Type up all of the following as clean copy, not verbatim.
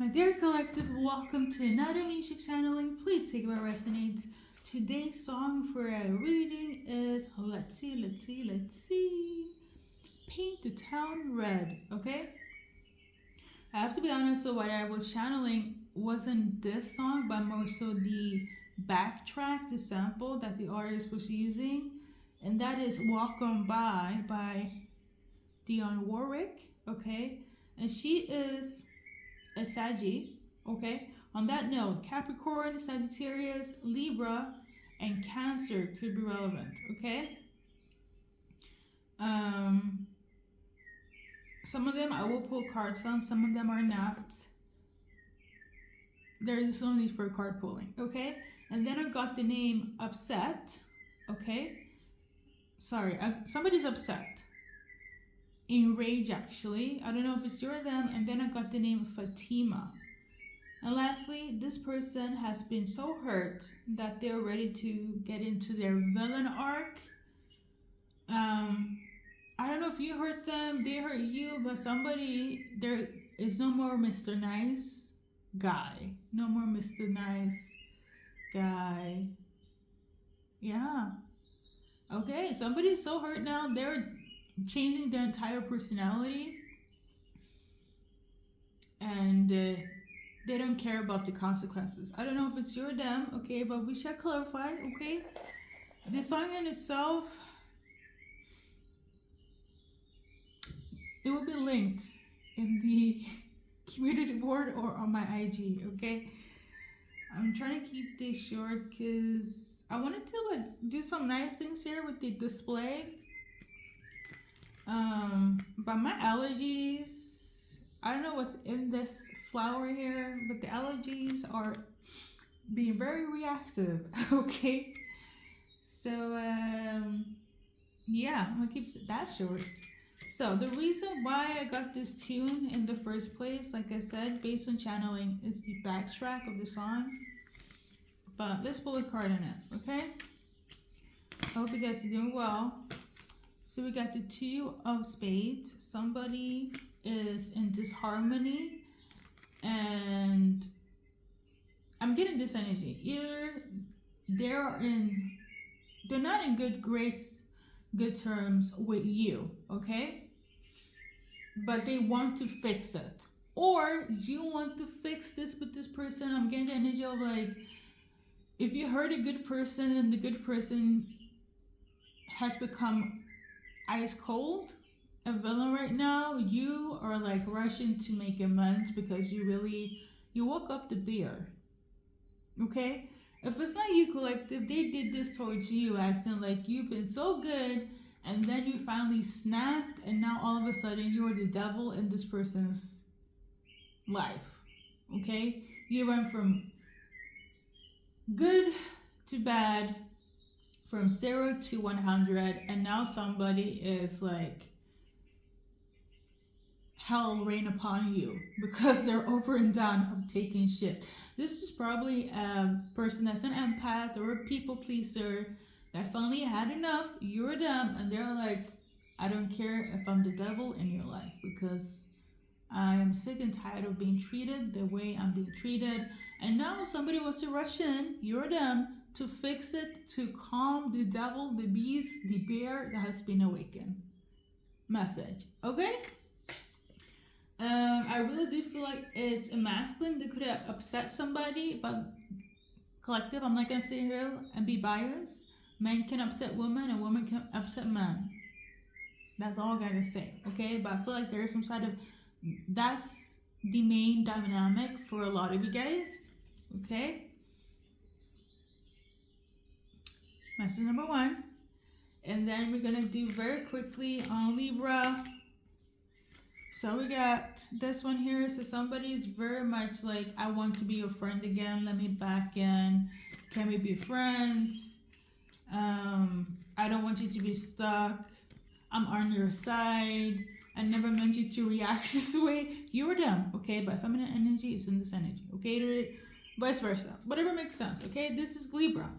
My dear collective, welcome to another music channeling. Please take what resonates. Today's song for a reading is let's see. Paint the Town Red, okay? I have to be honest, so what I was channeling wasn't this song, but more so the backtrack, the sample that the artist was using. And that is Walk On by Dionne Warwick, okay? And she is a Saggy, okay? On that note, Capricorn, Sagittarius, Libra, and Cancer could be relevant, okay? Some of them I will pull cards on, some of them are not. There is no need for card pulling, okay? And then I got the name Upset, okay? Sorry, somebody's upset. Enraged, actually. I don't know if it's your or them. And then I got the name Fatima. And lastly, this person has been so hurt that they're ready to get into their villain arc. I don't know if you hurt them, they hurt you, but somebody, there is no more Mr. Nice Guy. No more Mr. Nice Guy. Yeah. Okay, somebody's so hurt now, they're changing their entire personality. And they don't care about the consequences. I don't know if it's you or them, okay, but we shall clarify, okay? The song in itself, it will be linked in the community board or on my IG, okay? I'm trying to keep this short because I wanted to do some nice things here with the display. But my allergies, I don't know what's in this flower here, but the allergies are being very reactive, okay? So, yeah, I'm gonna keep that short. So the reason why I got this tune in the first place, like I said, based on channeling, is the backtrack of the song. But let's pull a card in it, okay? I hope you guys are doing well. So we got the Two of Spades. Somebody is in disharmony, and I'm getting this energy. Either they're not in good grace, good terms with you, okay? But they want to fix it. Or you want to fix this with this person. I'm getting the energy of if you hurt a good person and the good person has become ice cold, a villain right now, you are rushing to make amends because you woke up the beer, okay? If it's not you, collective, they did this towards you, as in you've been so good and then you finally snapped and now all of a sudden you're the devil in this person's life, okay? You went from good to bad, from 0 to 100, and now somebody is hell rain upon you because they're over and done of taking shit. This is probably a person that's an empath or a people pleaser that finally had enough. You're them, and they're I don't care if I'm the devil in your life because I am sick and tired of being treated the way I'm being treated. And now somebody wants to rush in, you're them, to fix it, to calm the devil, the beast, the bear that has been awakened. Message, okay? I really do feel like it's a masculine that could have upset somebody, but collective, I'm not gonna sit here and be biased. Men can upset women and women can upset men. That's all I gotta say, okay? But I feel like there's some sort of, that's the main dynamic for a lot of you guys, okay? Message number 1. And then we're gonna do very quickly on Libra. So we got this one here. So somebody is very much I want to be your friend again. Let me back in. Can we be friends? I don't want you to be stuck. I'm on your side. I never meant you to react this way. You're them, okay? But feminine energy is in this energy, okay? Vice versa. Whatever makes sense, okay? This is Libra.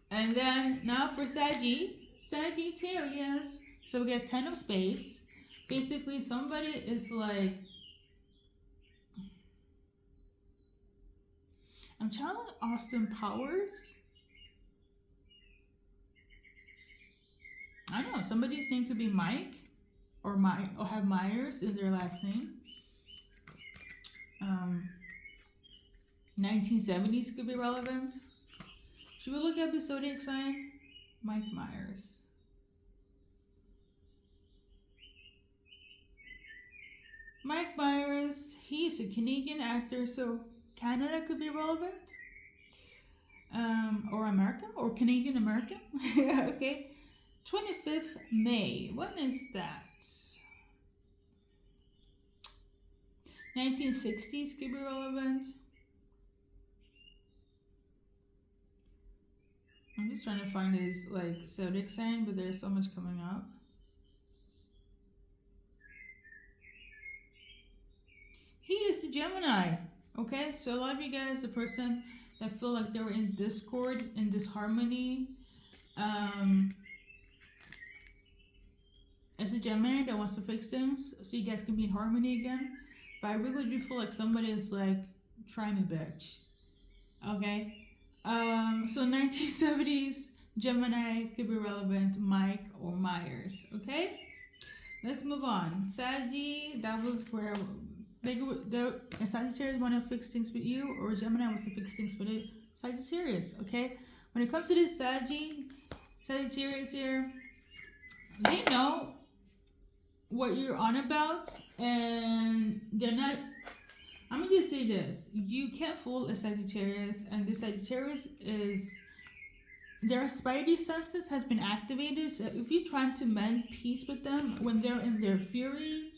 And then now for Sagittarius. So we get 10 of Spades. Basically, somebody is I'm channeling Austin Powers. I don't know. Somebody's name could be Mike or have Myers in their last name. Um, 1970s could be relevant. Should we look at the zodiac sign? Mike Myers. Mike Myers, he is a Canadian actor, so Canada could be relevant. Or American, or Canadian American. Okay. 25th May. When is that? 1960s could be relevant. I'm just trying to find his like zodiac sign, but there's so much coming up. He is a Gemini. Okay, so a lot of you guys, the person that feel like they were in discord, in disharmony, as a Gemini that wants to fix things so you guys can be in harmony again. But I really do feel like somebody is like trying to bitch. Okay. So 1970s Gemini could be relevant, Mike or Myers. Okay. Let's move on. Saggy, that was where the Sagittarius want to fix things with you, or Gemini wants to fix things with it. Sagittarius. Okay. When it comes to this Sagittarius here, they know what you're on about, and they're not. I'm gonna just say this: you can't fool a Sagittarius, and the Sagittarius is their spidey senses has been activated. So if you're trying to mend peace with them when they're in their fury,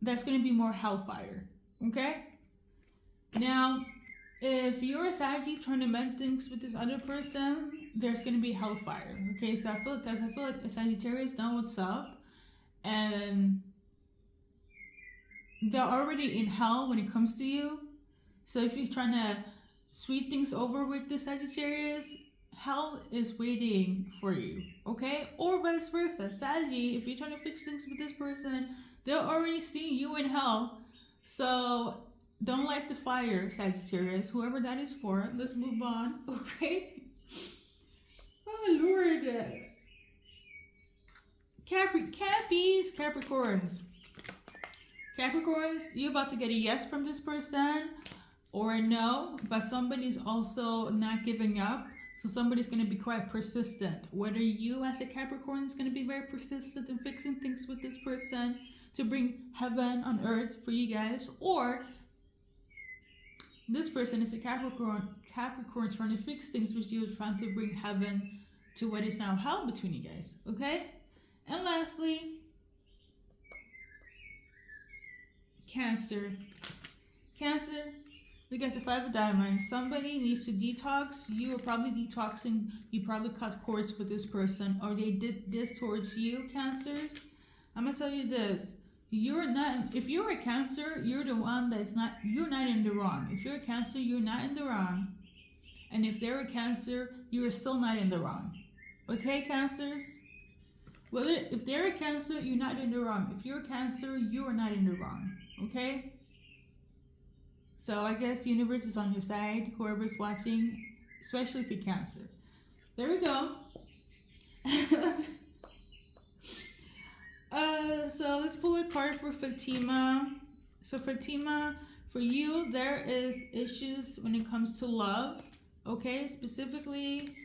that's gonna be more hellfire. Okay. Now, if you're a Saggy trying to mend things with this other person, there's gonna be hellfire. Okay, so I feel like a Sagittarius know what's up, and they're already in hell when it comes to you. So if you're trying to sweet things over with the Sagittarius, hell is waiting for you, okay? Or vice versa. Saggy, if you're trying to fix things with this person, they're already seeing you in hell. So don't light the fire, Sagittarius, whoever that is for. Let's move on, okay? Oh, Lord. Capricorns. Capricorns, you're about to get a yes from this person or a no, but somebody's also not giving up. So somebody's going to be quite persistent. Whether you as a Capricorn is going to be very persistent in fixing things with this person to bring heaven on earth for you guys, or this person is a Capricorn trying to fix things with you, trying to bring heaven to what is now hell between you guys, okay? And lastly, Cancer. Cancer, we got the Five of Diamonds. Somebody needs to detox. You are probably detoxing. You probably cut cords with this person, or they did this towards you, Cancers. I'm gonna tell you this. You're not, if you're a Cancer, you're the one that's not, you're not in the wrong. If you're a Cancer, you're not in the wrong. And if they're a Cancer, you're still not in the wrong. Okay, Cancers? Well, if they're a Cancer, you're not in the wrong. If you're a Cancer, you are not in the wrong. Okay? So I guess the universe is on your side, whoever's watching, especially if you're Cancer. There we go. So let's pull a card for Fatima. So Fatima, for you, there is issues when it comes to love. Okay? Specifically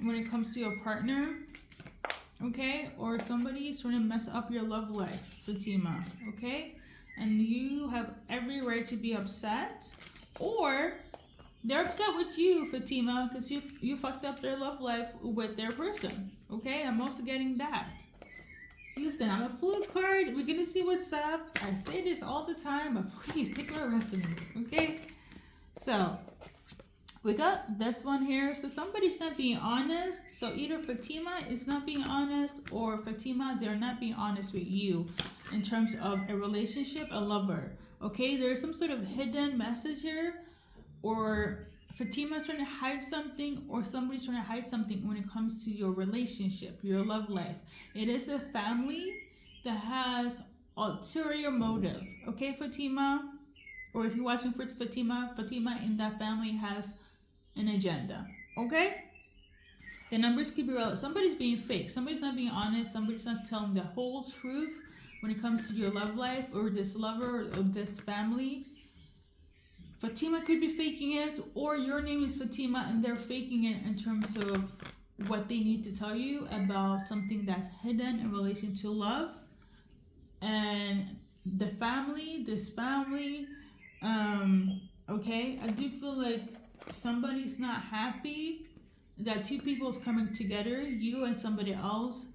when it comes to your partner. Okay? Or somebody's trying to mess up your love life, Fatima. Okay? And you have every right to be upset, or they're upset with you, Fatima, because you fucked up their love life with their person. Okay, I'm also getting that. Listen, I'm gonna pull a card. We're gonna see what's up. I say this all the time, but please take my resonance. Okay, so we got this one here. So somebody's not being honest. So either Fatima is not being honest, or Fatima, they're not being honest with you in terms of a relationship, a lover. Okay, there's some sort of hidden message here, or Fatima's trying to hide something, or somebody's trying to hide something when it comes to your relationship, your love life. It is a family that has ulterior motive. Okay, Fatima Or if you're watching for Fatima, Fatima in that family has an agenda. Okay? The numbers could be relevant. Somebody's being fake. Somebody's not being honest. Somebody's not telling the whole truth when it comes to your love life or this lover or this family. Fatima could be faking it, or your name is Fatima and they're faking it in terms of what they need to tell you about something that's hidden in relation to love and the family, this family. Okay, I do feel like somebody's not happy that two people is coming together, you and somebody else,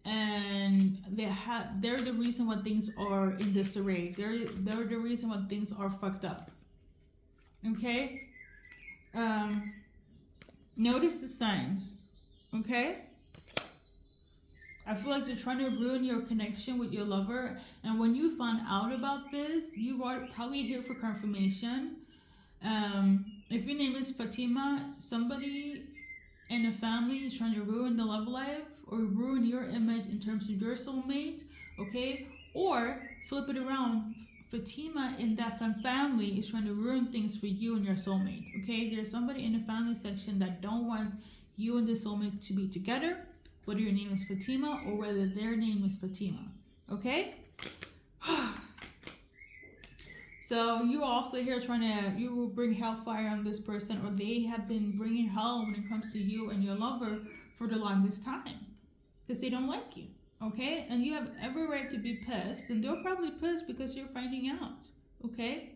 and they're the reason why things are in disarray. They're the reason why things are fucked up. Okay? Notice the signs. Okay? I feel like they're trying to ruin your connection with your lover. And when you find out about this, you are probably here for confirmation. If your name is Fatima, somebody in a family is trying to ruin the love life or ruin your image in terms of your soulmate. Okay? Or flip it around. Fatima in that family is trying to ruin things for you and your soulmate. Okay? There's somebody in the family section that don't want you and the soulmate to be together, whether your name is Fatima or whether their name is Fatima. Okay? So you're also here you will bring hellfire on this person, or they have been bringing hell when it comes to you and your lover for the longest time because they don't like you. Okay? And you have every right to be pissed, and they're probably pissed because you're finding out. Okay?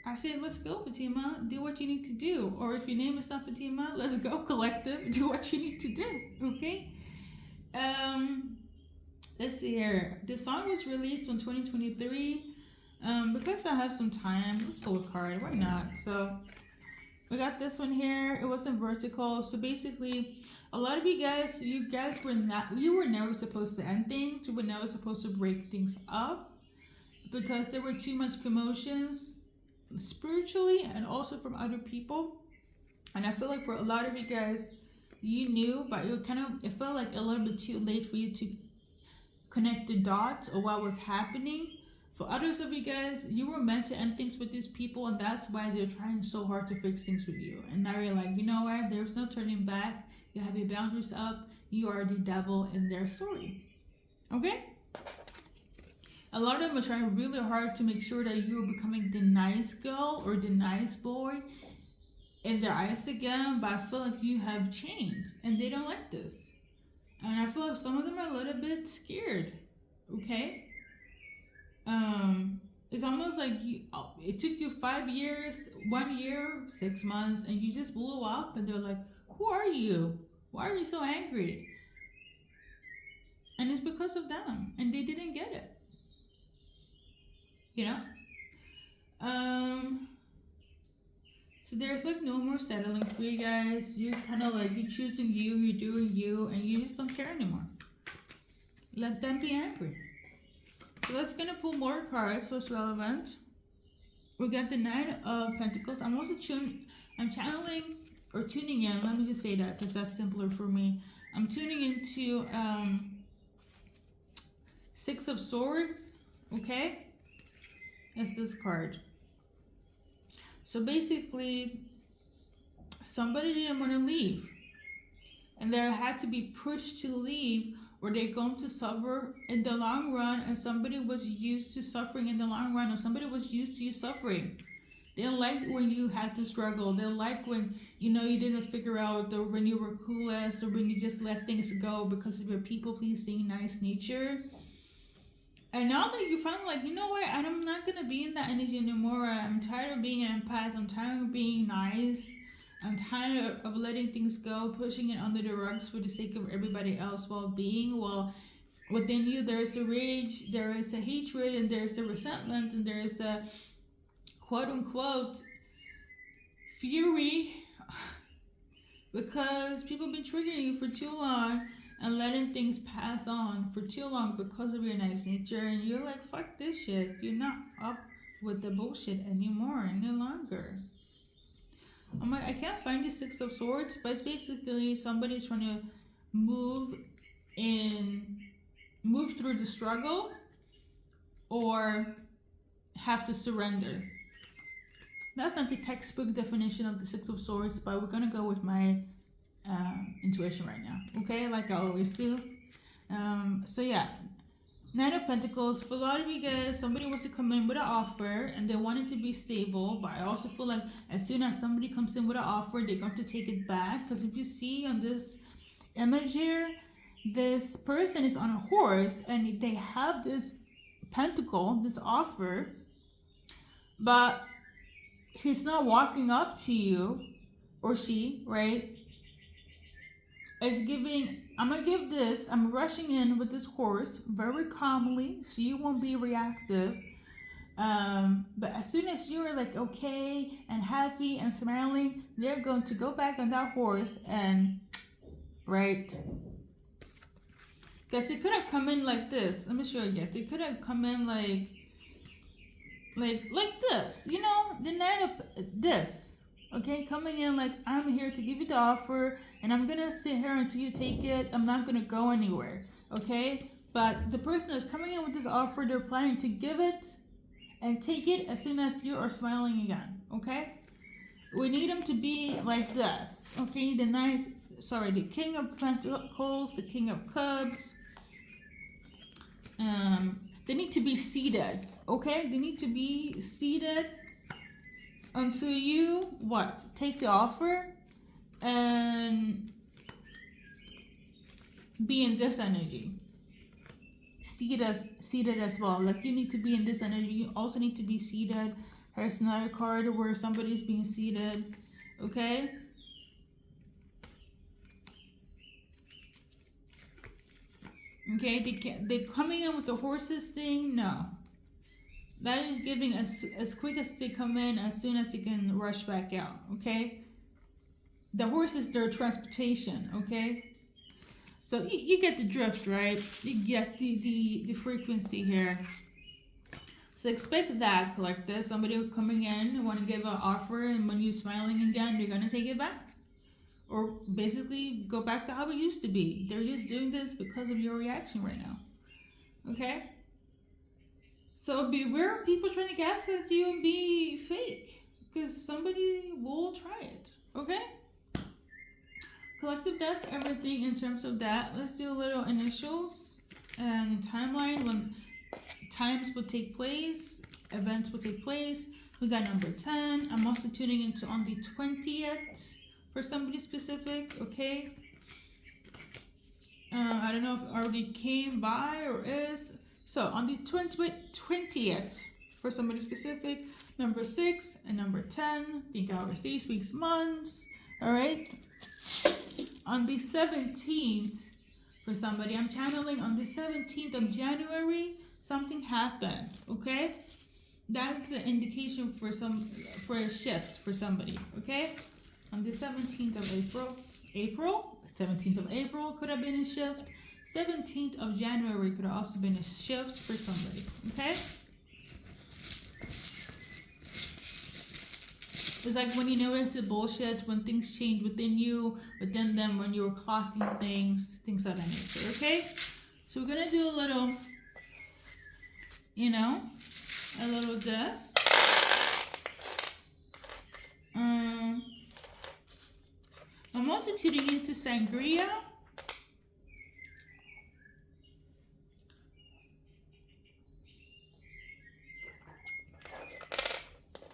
I say, let's go, Fatima. Do what you need to do. Or if your name is not Fatima, let's go, collective. Do what you need to do. Okay? Let's see here. This song was released in 2023. Because I have some time, let's pull a card. Why not? So we got this one here. It wasn't vertical. So basically, a lot of you guys were never supposed to end things. You were never supposed to break things up because there were too much commotions spiritually and also from other people. And I feel like for a lot of you guys, you knew, but it felt like a little bit too late for you to connect the dots or what was happening. For others of you guys, you were meant to end things with these people, and that's why they're trying so hard to fix things with you. And now you're like, you know what? There's no turning back. You have your boundaries up. You are the devil in their story. Okay? A lot of them are trying really hard to make sure that you're becoming the nice girl or the nice boy in their eyes again, but I feel like you have changed and they don't like this. And I feel like some of them are a little bit scared. Okay? It's almost like it took you 5 years, 1 year, 6 months, and you just blew up, and they're like, who are you? Why are you so angry? And it's because of them, and they didn't get it. You know? So there's like no more settling for you guys. You're kind of like, you're choosing you, you're doing you, and you just don't care anymore. Let them be angry. So let's gonna pull more cards. What's relevant? We got the Knight of Pentacles. I'm also channeling or tuning in. Let me just say that because that's simpler for me. I'm tuning into Six of Swords. Okay, it's this card. So basically, somebody didn't want to leave, and they had to be pushed to leave, or they're going to suffer in the long run, and somebody was used to suffering in the long run, or somebody was used to you suffering. They didn't like when you had to struggle. They didn't like when, you didn't figure out, or when you were clueless, or when you just let things go because of your people-pleasing, nice nature. And now that you finally like, you know what, I'm not going to be in that energy anymore. I'm tired of being an empath. I'm tired of being nice. I'm tired of letting things go, pushing it under the rugs for the sake of everybody else's well-being. Well, within you, there is a rage, there is a hatred, and there's a resentment, and there is a quote-unquote fury because people have been triggering you for too long and letting things pass on for too long because of your nice nature, and you're like, fuck this shit. You're not up with the bullshit anymore, any longer. I'm like, I can't find the Six of Swords, but it's basically somebody's trying to move through the struggle, or have to surrender. That's not the textbook definition of the Six of Swords, but we're gonna go with my intuition right now, okay? Like I always do. So yeah, Nine of Pentacles. For a lot of you guys, somebody wants to come in with an offer and they want it to be stable, but I also feel like as soon as somebody comes in with an offer, they're going to take it back. Because if you see on this image here, this person is on a horse and they have this pentacle, this offer, but he's not walking up to you or she, right? It's giving, I'm gonna give this, I'm rushing in with this horse very calmly so you won't be reactive. But as soon as you're like okay and happy and smiling, they're going to go back on that horse and, right? Because they could have come in like this. Let me show you. They could have come in like this, you know, the night of this. Okay, coming in like, I'm here to give you the offer and I'm gonna sit here until you take it. I'm not gonna go anywhere. Okay, but the person that's coming in with this offer, they're planning to give it and take it as soon as you are smiling again. Okay, we need them to be like this. Okay, the King of Pentacles, the King of Cups. They need to be seated. Okay, they need to be seated until you take the offer and be in this energy. Seated as well. Like you need to be in this energy. You also need to be seated. Here's another card where somebody's being seated. Okay. Okay, they're coming in with the horses thing. No. That is giving as quick as they come in, as soon as they can rush back out, okay? The horse is their transportation, okay? So you get the drift, right? You get the frequency here. So expect that, collective. Somebody coming in and want to give an offer, and when you're smiling again, they're going to take it back. Or basically go back to how it used to be. They're just doing this because of your reaction right now, okay? So beware of people trying to gaslight you and be fake, because somebody will try it, okay? Collective, that's everything in terms of that. Let's do a little initials and timeline when times will take place, events will take place. We got number 10. I'm also tuning into on the 20th for somebody specific, okay? I don't know if it already came by or is. So on the 20th, for somebody specific, number 6 and number 10, think hours, days, weeks, months, all right? On the 17th, for somebody, I'm channeling on the 17th of January, something happened, okay? That's the indication for a shift for somebody, okay? On the 17th of April, 17th of April could have been a shift. 17th of January could have also been a shift for somebody, okay? It's like when you notice the bullshit, when things change within you, within them, when you're clocking things of that nature, okay? So we're gonna do a little, a little this. I'm also tuning into sangria.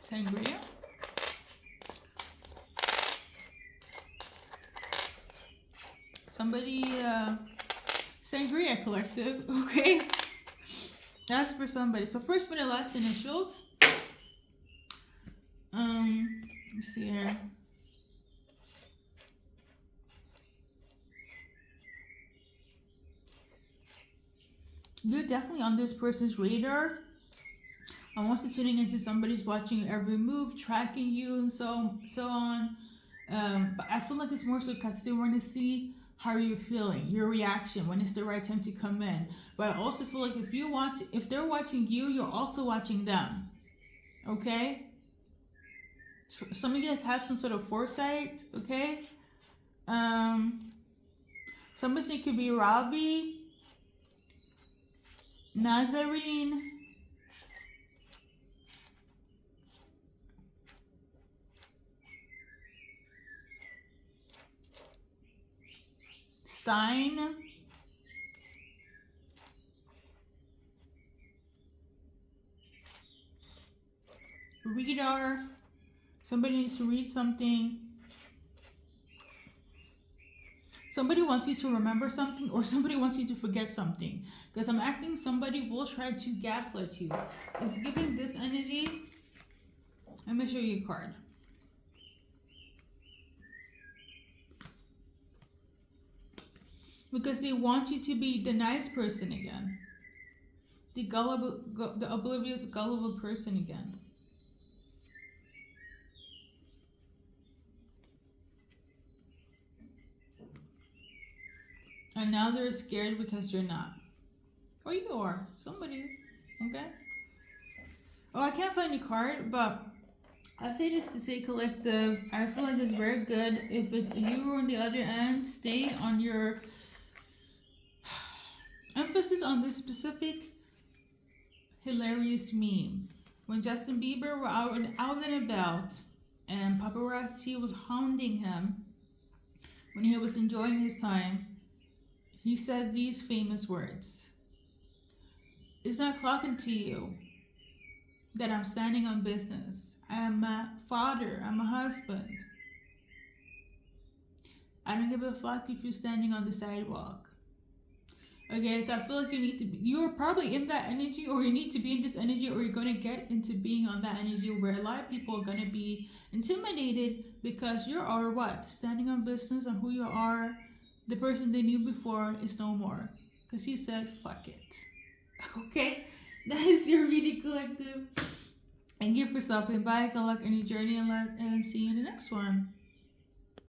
Sangria. Somebody, sangria collective, okay? That's for somebody. So first, minute, last initials. Let's see here. You're definitely on this person's radar. I'm also tuning into somebody's watching your every move, tracking you, and so on. But I feel like it's more so because they want to see how you're feeling, your reaction, when it's the right time to come in. But I also feel like if they're watching you, you're also watching them. Okay? Some of you guys have some sort of foresight, okay? Somebody could be Ravi, Nazarene, Stein. Reader. Somebody needs to read something. Somebody wants you to remember something, or somebody wants you to forget something. Because I'm acting somebody will try to gaslight you. It's giving this energy. Let me show you a card. Because they want you to be the nice person again. The gullible, the oblivious, gullible person again. And now they're scared because you're not. Or you are. Somebody is. Okay? Oh, I can't find a card, but I say this to say collective. I feel like it's very good. If it's you on the other end, stay on your emphasis on this specific hilarious meme. When Justin Bieber were out and about and paparazzi was hounding him when he was enjoying his time, he said these famous words. It's not clocking to you that I'm standing on business. I am a father. I'm a husband. I don't give a fuck if you're standing on the sidewalk. Okay, so I feel like you're probably in that energy, or you need to be in this energy, or you're going to get into being on that energy where a lot of people are going to be intimidated because you are what? Standing on business, on who you are. The person they knew before is no more. Because he said, fuck it. Okay? That is your reading, collective. And give yourself a bye, good luck on your journey, and see you in the next one.